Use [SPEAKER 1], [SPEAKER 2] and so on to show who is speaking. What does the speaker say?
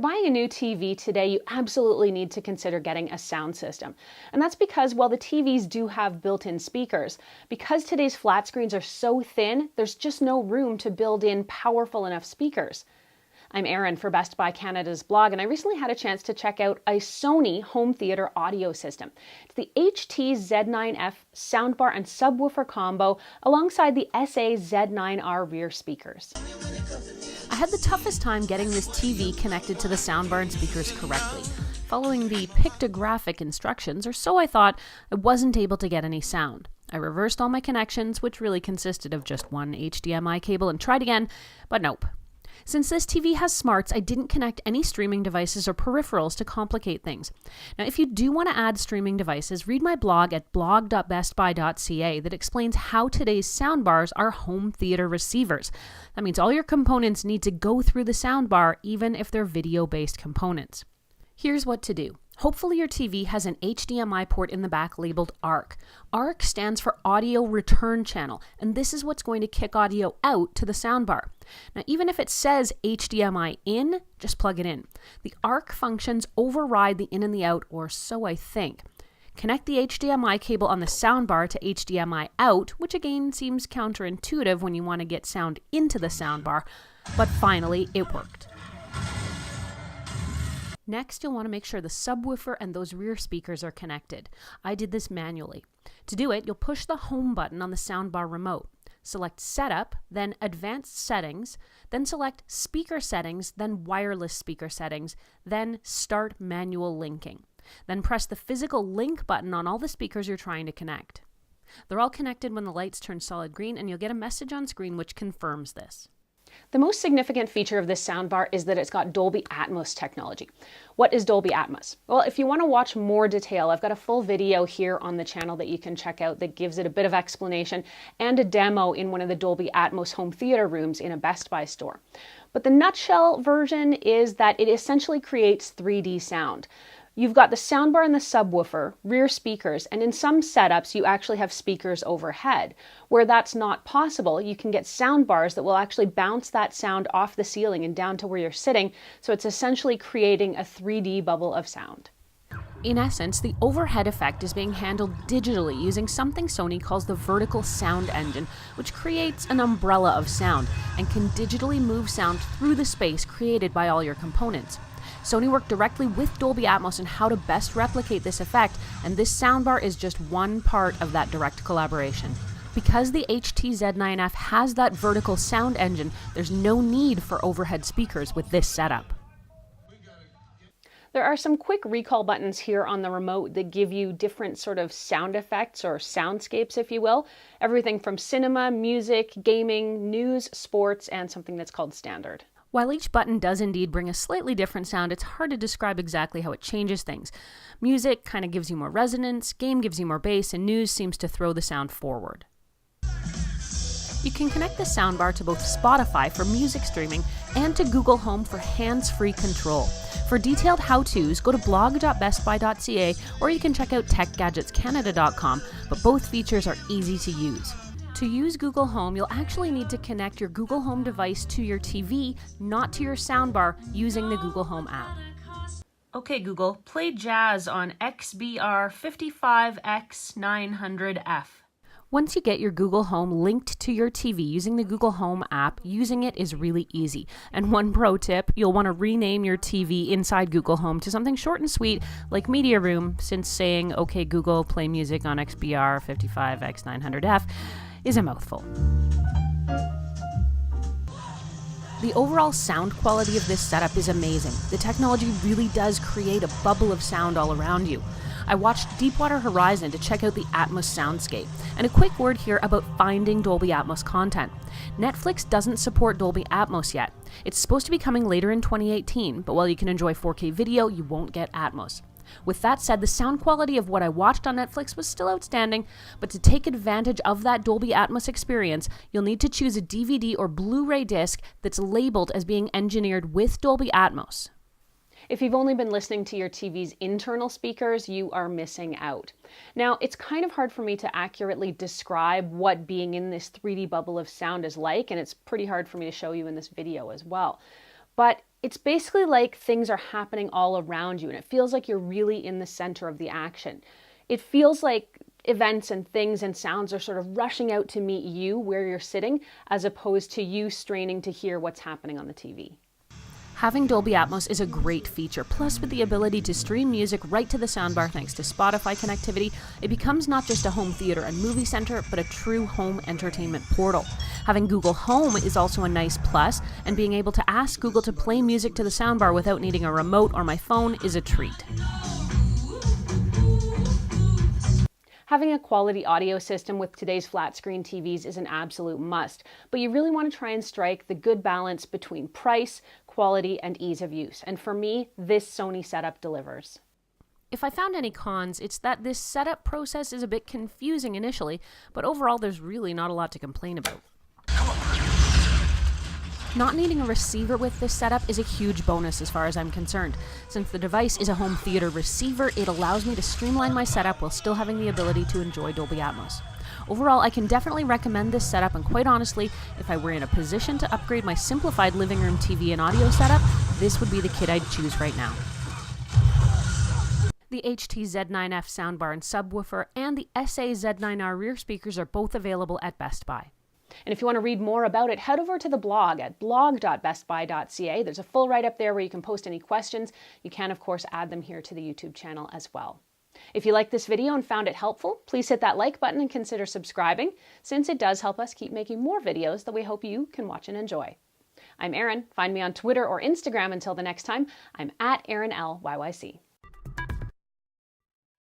[SPEAKER 1] buying a new TV today, you absolutely need to consider getting a sound system. And that's because while the TVs do have built-in speakers, because today's flat screens are so thin, there's just no room to build in powerful enough speakers. I'm Erin for Best Buy Canada's blog, and I recently had a chance to check out a Sony home theater audio system. It's the HTZ9F soundbar and subwoofer combo alongside the SA-Z9R rear speakers. I had the toughest time getting this TV connected to the soundbar and speakers correctly. Following the pictographic instructions, or so I thought, I wasn't able to get any sound. I reversed all my connections, which really consisted of just one HDMI cable, and tried again, but nope. Since this TV has smarts, I didn't connect any streaming devices or peripherals to complicate things. Now, if you do want to add streaming devices, read my blog at blog.bestbuy.ca that explains how today's soundbars are home theater receivers. That means all your components need to go through the soundbar, even if they're video-based components. Here's what to do. Hopefully your TV has an HDMI port in the back labeled ARC. ARC stands for Audio Return Channel, and this is what's going to kick audio out to the soundbar. Now, even if it says HDMI in, just plug it in. The ARC functions override the in and the out, or so I think. Connect the HDMI cable on the soundbar to HDMI out, which again seems counterintuitive when you want to get sound into the soundbar, but finally it worked. Next, you'll want to make sure the subwoofer and those rear speakers are connected. I did this manually. To do it, you'll push the home button on the soundbar remote. Select Setup, then Advanced Settings, then select Speaker Settings, then Wireless Speaker Settings, then Start Manual Linking. Then press the physical link button on all the speakers you're trying to connect. They're all connected when the lights turn solid green, and you'll get a message on screen which confirms this. The most significant feature of this soundbar is that it's got Dolby Atmos technology. What is Dolby Atmos? Well, if you want to watch more detail, I've got a full video here on the channel that you can check out that gives it a bit of explanation and a demo in one of the Dolby Atmos home theater rooms in a Best Buy store. But the nutshell version is that it essentially creates 3D sound. You've got the soundbar and the subwoofer, rear speakers, and in some setups you actually have speakers overhead. Where that's not possible, you can get soundbars that will actually bounce that sound off the ceiling and down to where you're sitting, so it's essentially creating a 3D bubble of sound. In essence, the overhead effect is being handled digitally using something Sony calls the vertical sound engine, which creates an umbrella of sound and can digitally move sound through the space created by all your components. Sony worked directly with Dolby Atmos on how to best replicate this effect, and this soundbar is just one part of that direct collaboration. Because the HTZ9F has that vertical sound engine, there's no need for overhead speakers with this setup. There are some quick recall buttons here on the remote that give you different sort of sound effects or soundscapes, if you will. Everything from cinema, music, gaming, news, sports, and something that's called standard. While each button does indeed bring a slightly different sound, it's hard to describe exactly how it changes things. Music kind of gives you more resonance, game gives you more bass, and news seems to throw the sound forward. You can connect the soundbar to both Spotify for music streaming and to Google Home for hands-free control. For detailed how-tos, go to blog.bestbuy.ca or you can check out techgadgetscanada.com, but both features are easy to use. To use Google Home, you'll actually need to connect your Google Home device to your TV, not to your soundbar, using the Google Home app. Okay, Google, play jazz on XBR 55X900F. Once you get your Google Home linked to your TV using the Google Home app, using it is really easy. And one pro tip, you'll want to rename your TV inside Google Home to something short and sweet like Media Room, since saying, okay, Google, play music on XBR 55X900F is a mouthful. The overall sound quality of this setup is amazing. The technology really does create a bubble of sound all around you. I watched Deepwater Horizon to check out the Atmos soundscape. And a quick word here about finding Dolby Atmos content. Netflix doesn't support Dolby Atmos yet. It's supposed to be coming later in 2018, but while you can enjoy 4K video, you won't get Atmos. With that said, the sound quality of what I watched on Netflix was still outstanding, but to take advantage of that Dolby Atmos experience, you'll need to choose a DVD or Blu-ray disc that's labeled as being engineered with Dolby Atmos. If you've only been listening to your TV's internal speakers, you are missing out. Now, it's kind of hard for me to accurately describe what being in this 3D bubble of sound is like, and it's pretty hard for me to show you in this video as well. But It's basically like things are happening all around you and it feels like you're really in the center of the action. It feels like events and things and sounds are sort of rushing out to meet you where you're sitting, as opposed to you straining to hear what's happening on the TV. Having Dolby Atmos is a great feature, plus with the ability to stream music right to the soundbar thanks to Spotify connectivity, it becomes not just a home theater and movie center, but a true home entertainment portal. Having Google Home is also a nice plus, and being able to ask Google to play music to the soundbar without needing a remote or my phone is a treat. Having a quality audio system with today's flat screen TVs is an absolute must, but you really want to try and strike the good balance between price, quality, and ease of use. And for me, this Sony setup delivers. If I found any cons, it's that this setup process is a bit confusing initially, but overall there's really not a lot to complain about. Not needing a receiver with this setup is a huge bonus as far as I'm concerned. Since the device is a home theater receiver, it allows me to streamline my setup while still having the ability to enjoy Dolby Atmos. Overall, I can definitely recommend this setup, and quite honestly, if I were in a position to upgrade my simplified living room TV and audio setup, this would be the kit I'd choose right now. The HTZ9F soundbar and subwoofer and the SA-Z9R rear speakers are both available at Best Buy. And if you want to read more about it, head over to the blog at blog.bestbuy.ca. There's a full write-up there where you can post any questions. You can, of course, add them here to the YouTube channel as well. If you liked this video and found it helpful, please hit that like button and consider subscribing, since it does help us keep making more videos that we hope you can watch and enjoy. I'm Erin. Find me on Twitter or Instagram. Until the next time, I'm at ErinLYYC.